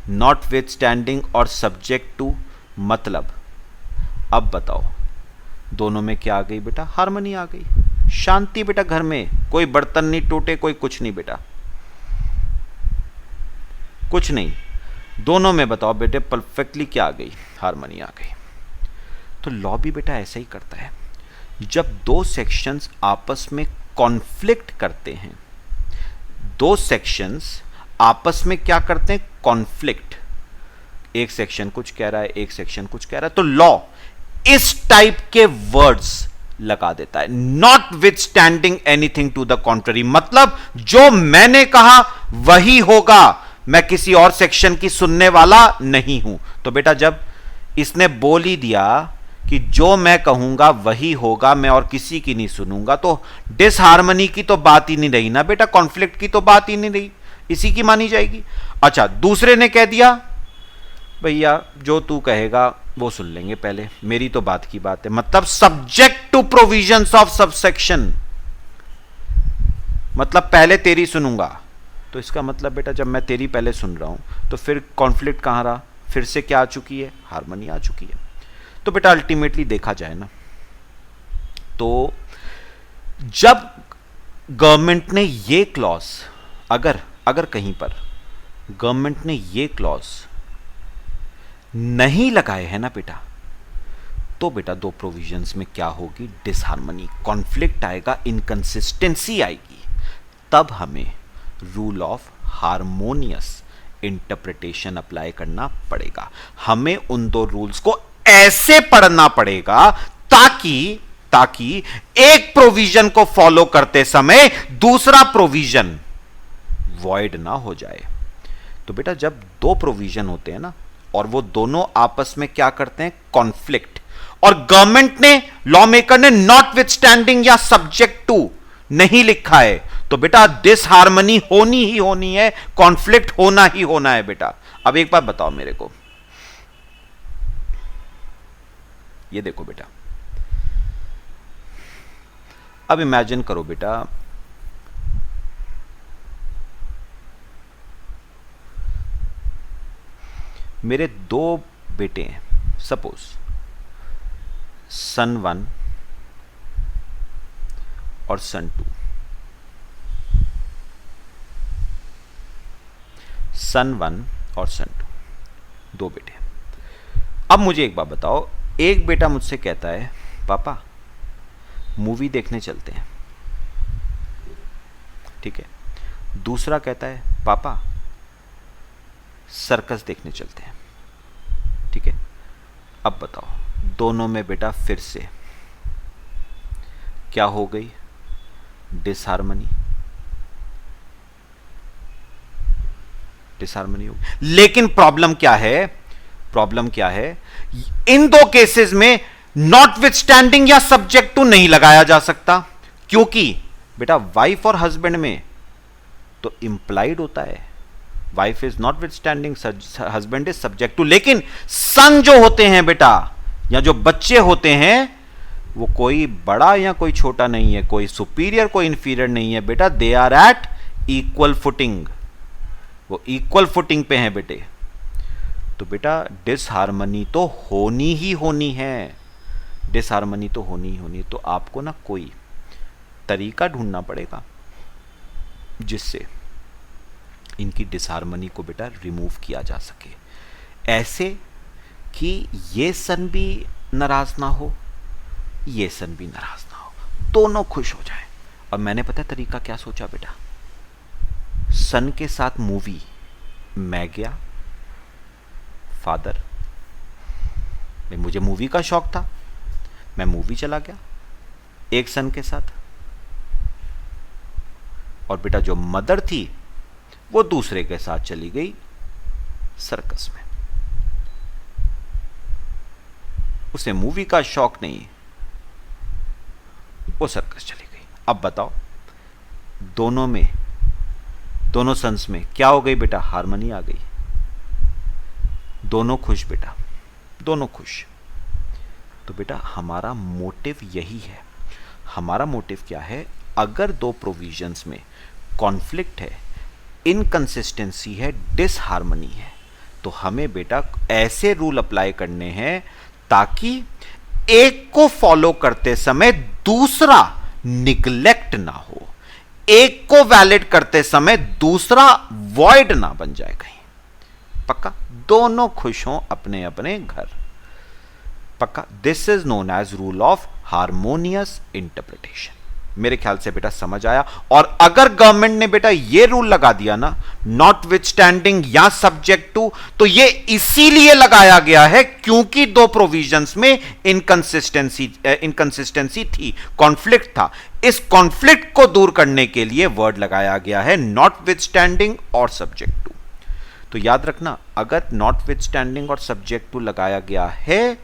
नॉट विथ स्टैंडिंग और सब्जेक्ट टू, मतलब अब बताओ दोनों में क्या आ गई बेटा, हार्मनी आ गई, शांति बेटा घर में, कोई बर्तन नहीं टूटे, कोई कुछ नहीं बेटा, कुछ नहीं, दोनों में बताओ बेटे परफेक्टली क्या आ गई, हार्मनी आ गई। तो लॉ भी बेटा ऐसा ही करता है, जब दो सेक्शंस आपस में कॉन्फ्लिक्ट करते हैं, दो सेक्शंस आपस में क्या करते हैं, कॉन्फ्लिक्ट, एक सेक्शन कुछ कह रहा है, एक सेक्शन कुछ कह रहा है, तो लॉ इस टाइप के वर्ड्स लगा देता है, notwithstanding anything to the contrary, मतलब जो मैंने कहा वही होगा, मैं किसी और सेक्शन की सुनने वाला नहीं हूं। तो बेटा जब इसने बोल ही दिया कि जो मैं कहूंगा वही होगा, मैं और किसी की नहीं सुनूंगा, तो डिसहार्मनी की तो बात ही नहीं रही ना बेटा, कॉन्फ्लिक्ट की तो बात ही नहीं रही, इसी की मानी जाएगी। अच्छा दूसरे ने कह दिया भैया जो तू कहेगा वो सुन लेंगे, पहले मेरी तो बात की बात है, मतलब subject to provisions of subsection, मतलब पहले तेरी सुनूंगा। तो इसका मतलब बेटा जब मैं तेरी पहले सुन रहा हूं तो फिर कॉन्फ्लिक्ट कहाँ रहा, फिर से क्या आ चुकी है, हार्मनी आ चुकी है। तो बेटा अल्टीमेटली देखा जाए ना तो जब गवर्नमेंट ने ये क्लॉज, अगर कहीं पर गवर्नमेंट ने ये क्लॉज नहीं लगाए हैं ना बेटा, तो बेटा दो प्रोविजंस में क्या होगी, डिसहार्मनी, कॉन्फ्लिक्ट आएगा, इनकंसिस्टेंसी आएगी। तब हमें rule of harmonious interpretation apply करना पड़ेगा। हमें उन दो रूल्स को ऐसे पढ़ना पड़ेगा ताकि एक प्रोविजन को फॉलो करते समय दूसरा प्रोविजन वॉइड ना हो जाए। तो बेटा जब दो प्रोविजन होते हैं ना और वो दोनों आपस में क्या करते हैं, कॉन्फ्लिक्ट, और गवर्नमेंट ने, लॉ मेकर ने नॉटविथस्टैंडिंग या सब्जेक्ट टू नहीं लिखा है, तो बेटा डिसहार्मनी होनी ही होनी है, कॉन्फ्लिक्ट होना ही होना है बेटा। अब एक बात बताओ मेरे को, ये देखो बेटा, अब इमेजिन करो बेटा मेरे दो बेटे हैं, सपोज सन 1 और सन 2, सन 1 और सन 2, दो बेटे। अब मुझे एक बात बताओ, एक बेटा मुझसे कहता है पापा मूवी देखने चलते हैं, ठीक है, दूसरा कहता है पापा सर्कस देखने चलते हैं, ठीक है। अब बताओ दोनों में बेटा फिर से क्या हो गई, डिसहार्मनी, डिसहार्मनी हो गई। लेकिन प्रॉब्लम क्या है, प्रॉब्लम क्या है, इन दो केसेस में नॉटविथस्टैंडिंग या सब्जेक्ट टू नहीं लगाया जा सकता, क्योंकि बेटा वाइफ और हस्बैंड में तो इंप्लाइड होता है, wife is notwithstanding, husband is subject to. लेकिन सन जो होते हैं बेटा, या जो बच्चे होते हैं, वो कोई बड़ा या कोई छोटा नहीं है, कोई सुपीरियर कोई इंफीरियर नहीं है बेटा, they are at equal footing, वो इक्वल फुटिंग पे हैं बेटे। तो बेटा डिसहार्मनी तो होनी ही होनी है, डिसहार्मनी तो होनी ही होनी है। तो आपको ना कोई तरीका ढूंढना पड़ेगा जिससे इनकी डिसहार्मनी को बेटा रिमूव किया जा सके, ऐसे कि ये सन भी नाराज ना हो, ये सन भी नाराज ना हो, दोनों खुश हो जाए। और मैंने पता है तरीका क्या सोचा बेटा, सन के साथ मूवी मैं गया, फादर, मुझे मूवी का शौक था, मैं मूवी चला गया एक सन के साथ, और बेटा जो मदर थी वो दूसरे के साथ चली गई सर्कस में। उसे मूवी का शौक नहीं, वो सर्कस चली गई। अब बताओ दोनों में, दोनों सन्स में क्या हो गई बेटा, हार्मनी आ गई, दोनों खुश बेटा, दोनों खुश। तो बेटा हमारा मोटिव यही है, हमारा मोटिव क्या है, अगर दो प्रोविजंस में कॉन्फ्लिक्ट है, इनकंसिस्टेंसी है, डिसहार्मनी है, तो हमें बेटा ऐसे रूल अप्लाई करने हैं ताकि एक को फॉलो करते समय दूसरा निग्लेक्ट ना हो, एक को वैलिड करते समय दूसरा वॉइड ना बन जाए कहीं। पक्का दोनों खुश हों अपने अपने घर, पक्का। This is known as rule of harmonious interpretation. मेरे ख्याल से बेटा समझ आया। और अगर गवर्नमेंट ने बेटा ये रूल लगा दिया ना, नॉटविथस्टैंडिंग या सब्जेक्ट टू, तो ये इसीलिए लगाया गया है क्योंकि दो प्रोविजंस में इनकंसिस्टेंसी थी, कॉन्फ्लिक्ट था। इस कॉन्फ्लिक्ट को दूर करने के लिए वर्ड लगाया गया है नॉटविथस्टैंडिंग और सब्जेक्ट टू। तो याद रखना, अगर नॉटविथस्टैंडिंग और सब्जेक्ट टू लगाया गया है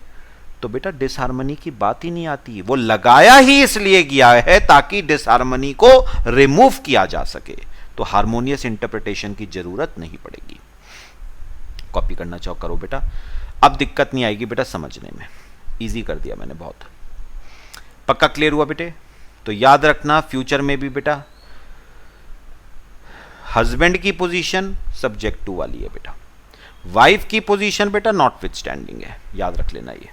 तो बेटा डिसहार्मनी की बात ही नहीं आती। वो लगाया ही इसलिए गया है ताकि डिसहार्मनी को रिमूव किया जा सके, तो हार्मोनियस इंटरप्रिटेशन की जरूरत नहीं पड़ेगी। कॉपी करना चाहो करो बेटा, अब दिक्कत नहीं आएगी बेटा समझने में, इजी कर दिया मैंने बहुत। पक्का क्लियर हुआ बेटे? तो याद रखना फ्यूचर में भी बेटा हस्बैंड की पोजीशन सब्जेक्ट टू वाली है बेटा, वाइफ की पोजीशन बेटा नॉटविथस्टैंडिंग है, याद रख लेना ये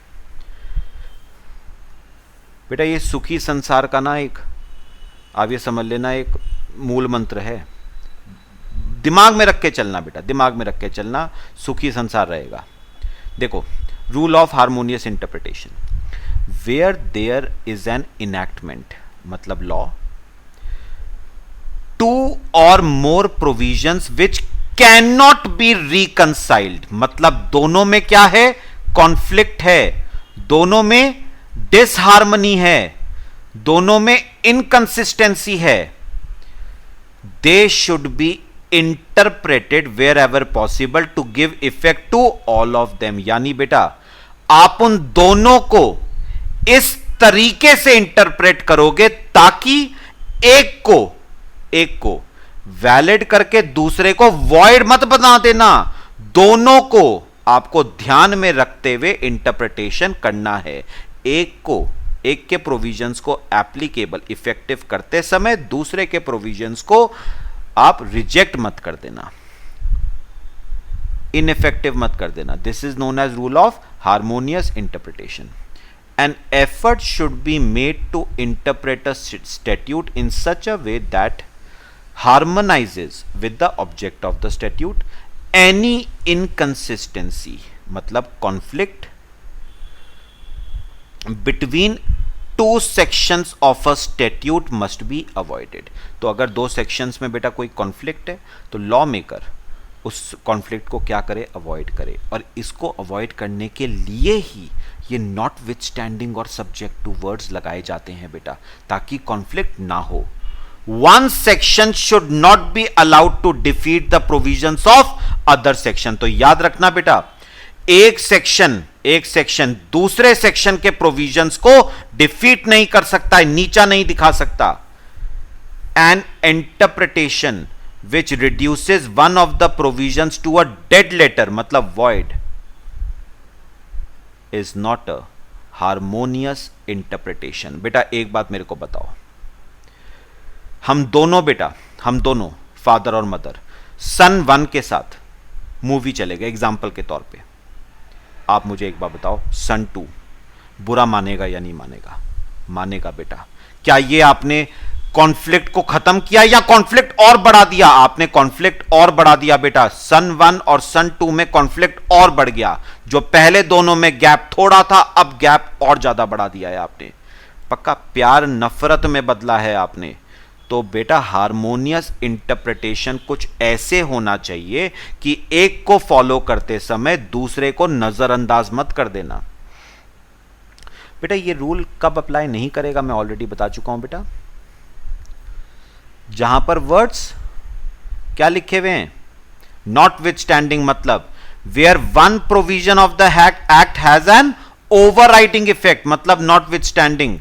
बेटा। ये सुखी संसार का ना एक, आप ये समझ लेना, एक मूल मंत्र है, दिमाग में रख के चलना बेटा, दिमाग में रख के चलना, सुखी संसार रहेगा। देखो, rule of harmonious interpretation, where there is an enactment मतलब लॉ, टू और more provisions which can not be reconciled मतलब दोनों में क्या है, कॉन्फ्लिक्ट है, दोनों में डिसहार्मनी है, दोनों में इनकंसिस्टेंसी है, they should be interpreted wherever possible to give effect to all of them. यानी बेटा आप उन दोनों को इस तरीके से इंटरप्रेट करोगे ताकि एक को वैलिड करके दूसरे को वॉइड मत बना देना, दोनों को आपको ध्यान में रखते हुए इंटरप्रिटेशन करना है। एक के प्रोविजंस को एप्लीकेबल इफेक्टिव करते समय दूसरे के प्रोविजंस को आप रिजेक्ट मत कर देना, इनइफेक्टिव मत कर देना। This is known as rule of harmonious interpretation. An effort should be made to interpret a statute in such a way that harmonizes with the object of the statute. Any inconsistency मतलब conflict between two sections of a statute must be avoided. तो अगर दो sections में बेटा कोई conflict है तो law maker उस कॉन्फ्लिक्ट को क्या करे, अवॉइड करे। और इसको अवॉइड करने के लिए ही ये नॉट विथ स्टैंडिंग और सब्जेक्ट टू वर्ड्स लगाए जाते हैं बेटा, ताकि कॉन्फ्लिक्ट ना हो। One section should not be allowed to defeat the provisions of other section. तो याद रखना बेटा, एक सेक्शन दूसरे सेक्शन के प्रोविजंस को डिफीट नहीं कर सकता, नीचा नहीं दिखा सकता। N interpretation which reduces one of the provisions to a dead letter मतलब void is not a harmonious interpretation। बेटा एक बात मेरे को बताओ, हम दोनों फादर और मदर सन 1 के साथ मूवी चले गए एग्जाम्पल के तौर पे, आप मुझे एक बात बताओ, सन 2 बुरा मानेगा या नहीं मानेगा? मानेगा बेटा। क्या ये आपने कॉन्फ्लिक्ट को खत्म किया या कॉन्फ्लिक्ट और बढ़ा दिया? आपने कॉन्फ्लिक्ट और बढ़ा दिया बेटा। सन 1 और सन 2 में कॉन्फ्लिक्ट और बढ़ गया, जो पहले दोनों में गैप थोड़ा था अब गैप और ज्यादा बढ़ा दिया है आपने। पक्का प्यार नफरत में बदला है आपने। तो बेटा हार्मोनियस इंटरप्रिटेशन कुछ ऐसे होना चाहिए कि एक को फॉलो करते समय दूसरे को नजरअंदाज मत कर देना। बेटा ये रूल कब अप्लाई नहीं करेगा मैं ऑलरेडी बता चुका हूं बेटा, जहां पर वर्ड्स क्या लिखे हुए हैं, नॉट विथ स्टैंडिंग मतलब where one provision of the act has an overriding effect मतलब नॉट विथ स्टैंडिंग।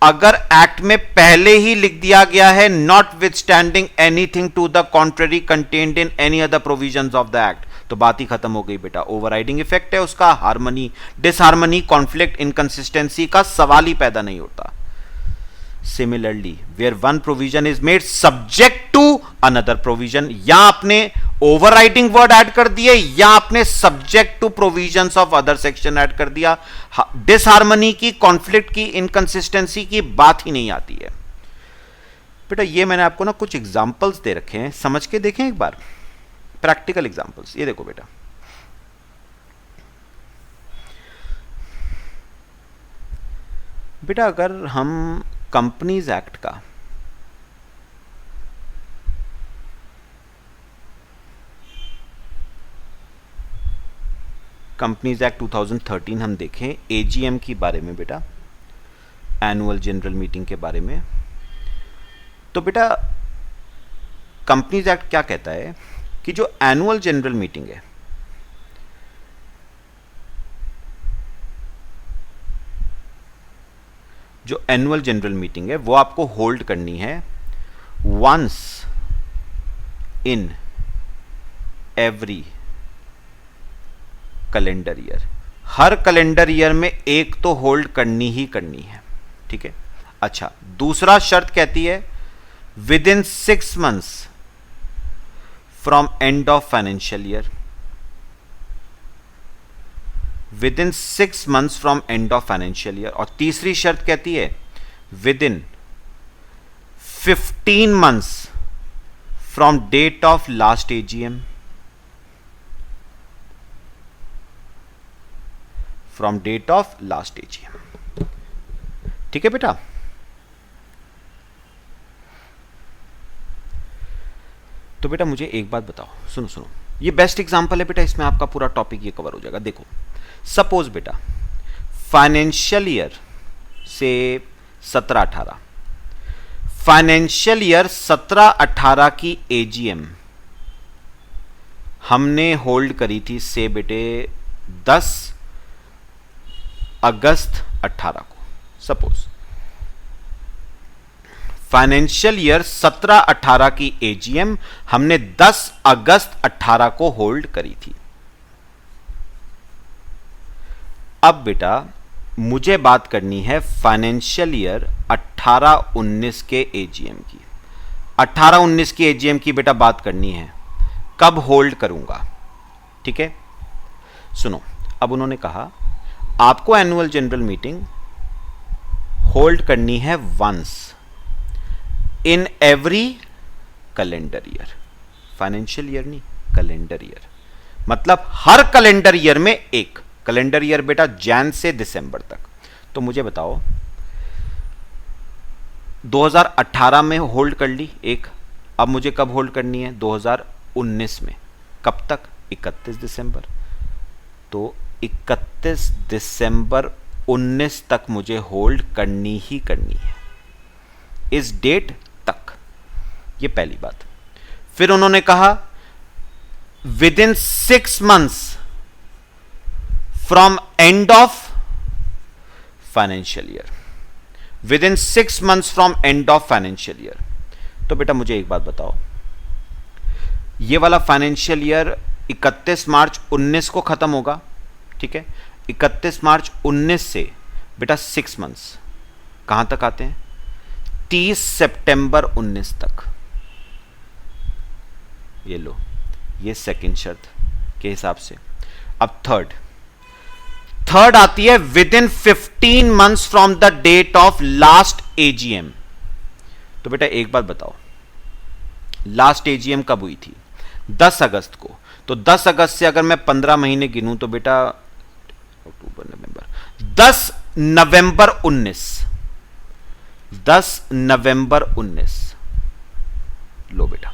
अगर एक्ट में पहले ही लिख दिया गया है notwithstanding anything to the contrary contained in any other provisions of the act, तो बात ही खत्म हो गई बेटा। ओवरराइडिंग इफेक्ट है उसका, हार्मनी डिसहार्मनी कॉन्फ्लिक्ट इनकंसिस्टेंसी का सवाल ही पैदा नहीं होता। Similarly, where one provision is made subject to another provision, या आपने overriding word ऐड कर दिए या आपने subject to provisions of other section add कर दिया, disharmony की, conflict की, inconsistency की बात ही नहीं आती है बेटा। ये मैंने आपको ना कुछ एग्जांपल्स दे रखे हैं, समझ के देखें एक बार, प्रैक्टिकल एग्जांपल्स। ये देखो बेटा, अगर हम कंपनीज एक्ट का कंपनीज एक्ट 2013 हम देखें, एजीएम की बारे में बेटा, एनुअल जनरल मीटिंग के बारे में, तो बेटा कंपनीज एक्ट क्या कहता है कि जो एनुअल जनरल मीटिंग है, जो एनुअल जनरल मीटिंग है वो आपको होल्ड करनी है once in every calendar year. हर कैलेंडर ईयर में एक तो होल्ड करनी ही करनी है, ठीक है। अच्छा, दूसरा शर्त कहती है within 6 months from end of financial year, within 6 months from end of financial year. और तीसरी शर्त कहती है within 15 months from date of last AGM, from date of last AGM. ठीक है बेटा, तो बेटा मुझे एक बात बताओ, सुनो सुनो, ये बेस्ट एग्जांपल है बेटा, इसमें आपका पूरा टॉपिक ये कवर हो जाएगा। देखो सपोज बेटा फाइनेंशियल ईयर से 17-18, फाइनेंशियल ईयर 17-18 की एजीएम हमने होल्ड करी थी से बेटे 10 अगस्त 18 को। सपोज फाइनेंशियल ईयर 17-18 की एजीएम हमने 10 अगस्त 18 को होल्ड करी थी। अब बेटा मुझे बात करनी है फाइनेंशियल ईयर 18-19 के एजीएम की। 18-19 की एजीएम की बेटा बात करनी है, कब होल्ड करूंगा। ठीक है, सुनो, अब उन्होंने कहा आपको एनुअल जनरल मीटिंग होल्ड करनी है once in every calendar year, financial year नहीं, कैलेंडर ईयर, मतलब हर कैलेंडर ईयर में एक। कैलेंडर ईयर बेटा जैन से दिसंबर तक। तो मुझे बताओ 2018 में होल्ड कर ली एक, अब मुझे कब होल्ड करनी है 2019 में, कब तक 31 दिसंबर। तो 31 दिसंबर 19 तक मुझे होल्ड करनी ही करनी है, इस डेट तक। ये पहली बात। फिर उन्होंने कहा with in 6 months from end of financial year, within 6 months from end of financial year. तो बेटा मुझे एक बात बताओ, ये वाला फाइनेंशियल ईयर 31 मार्च 19 को खत्म होगा। ठीक है, 31 मार्च 19 से बेटा 6 months कहां तक आते हैं, 30 सितंबर 19 तक। ये लो, ये सेकंड शर्त के हिसाब से। अब थर्ड आती है within 15 months from the date of last AGM. तो बेटा एक बात बताओ, लास्ट एजीएम कब हुई थी, 10 अगस्त को। तो 10 अगस्त से अगर मैं 15 महीने गिनूं तो बेटा अक्टूबर नवंबर, 10 नवंबर 19, 10 नवंबर 19 लो बेटा।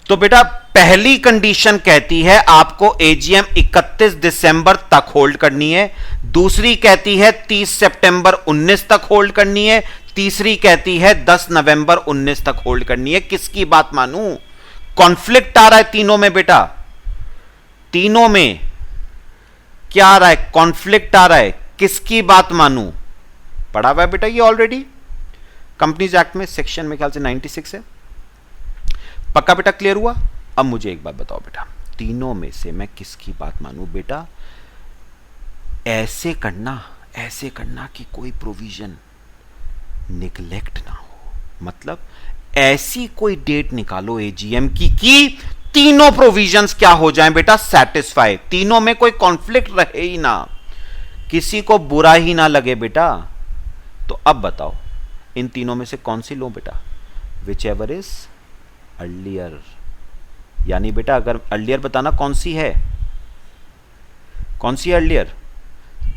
तो बेटा पहली कंडीशन कहती है आपको एजीएम 31 दिसंबर तक होल्ड करनी है, दूसरी कहती है 30 सितंबर 19 तक होल्ड करनी है, तीसरी कहती है 10 नवंबर 19 तक होल्ड करनी है। किसकी बात मानूं, कॉन्फ्लिक्ट आ रहा है तीनों में बेटा, तीनों में क्या आ रहा है, कॉन्फ्लिक्ट आ रहा है। किसकी बात मानूं, पढ़ा हुआ है बेटा ये ऑलरेडी कंपनीज एक्ट में, सेक्शन में ख्याल से 96 है। पक्का बेटा, क्लियर हुआ। अब मुझे एक बात बताओ बेटा, तीनों में से मैं किसकी बात मानूं बेटा। ऐसे करना कि कोई प्रोविजन निगलेक्ट ना हो, मतलब ऐसी कोई डेट निकालो एजीएम की तीनों प्रोविजंस क्या हो जाएं बेटा, सेटिस्फाई, तीनों में कोई कॉन्फ्लिक्ट रहे ही ना, किसी को बुरा ही ना लगे बेटा। तो अब बताओ इन तीनों में से कौन सी लो बेटा, विच एवर इज अर्लियर। यानी बेटा अगर अर्लियर बताना कौन सी है, कौन सी अर्लियर,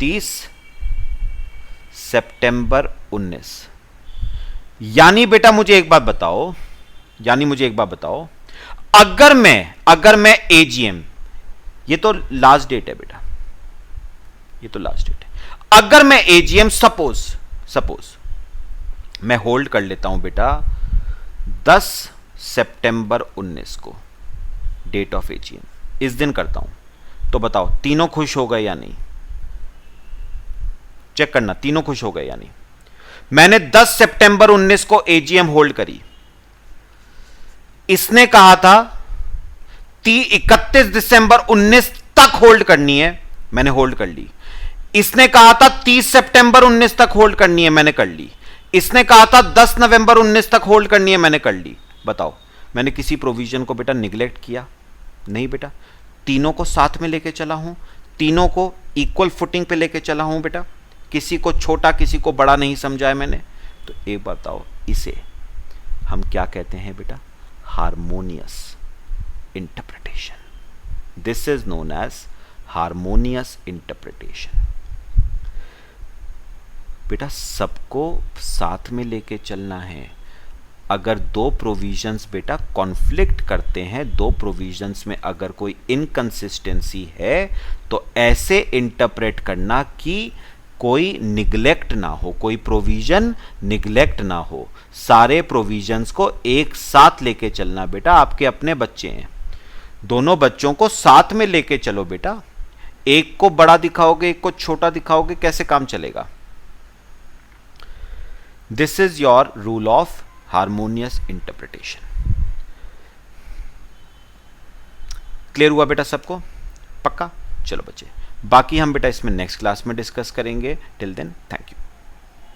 30 सितंबर 19। यानी बेटा मुझे एक बात बताओ, अगर मैं एजीएम, ये तो लास्ट डेट है बेटा, ये तो लास्ट डेट है। अगर मैं एजीएम सपोज मैं होल्ड कर लेता हूं बेटा 10 सितंबर 19 को डेट ऑफ एजीएम, इस दिन करता हूं, तो बताओ तीनों खुश हो गए या नहीं, चेक करना तीनों खुश हो गए या नहीं। मैंने 10 सितंबर 19 को एजीएम होल्ड करी, इसने कहा था 31 दिसंबर 19 तक होल्ड करनी है, मैंने होल्ड कर ली। इसने कहा था 30 सितंबर 19 तक होल्ड करनी है, मैंने कर ली। इसने कहा था 10 नवंबर 19 तक होल्ड करनी है, मैंने कर ली। बताओ मैंने किसी प्रोविजन को बेटा निगलेक्ट किया? नहीं बेटा। तीनों को साथ में लेके चला हूं, तीनों को इक्वल फुटिंग पे लेके चला हूं बेटा, किसी को छोटा किसी को बड़ा नहीं समझा है मैंने। तो एक बताओ, इसे हम क्या कहते हैं बेटा? Harmonious interpretation. This is known as harmonious interpretation. बेटा सबको साथ में लेके चलना है। अगर दो प्रोविजंस बेटा कॉन्फ्लिक्ट करते हैं, दो प्रोविजंस में अगर कोई इनकंसिस्टेंसी है, तो ऐसे इंटरप्रेट करना कि कोई निगलेक्ट ना हो, कोई प्रोविजन निगलेक्ट ना हो, सारे प्रोविजंस को एक साथ लेके चलना। बेटा आपके अपने बच्चे हैं, दोनों बच्चों को साथ में लेके चलो बेटा। एक को बड़ा दिखाओगे, एक को छोटा दिखाओगे, कैसे काम चलेगा? This is your rule of harmonious interpretation. Clear हुआ बेटा सबको? पक्का? चलो बच्चे, बाकी हम बेटा इसमें नेक्स्ट क्लास में डिस्कस करेंगे। Till then thank you.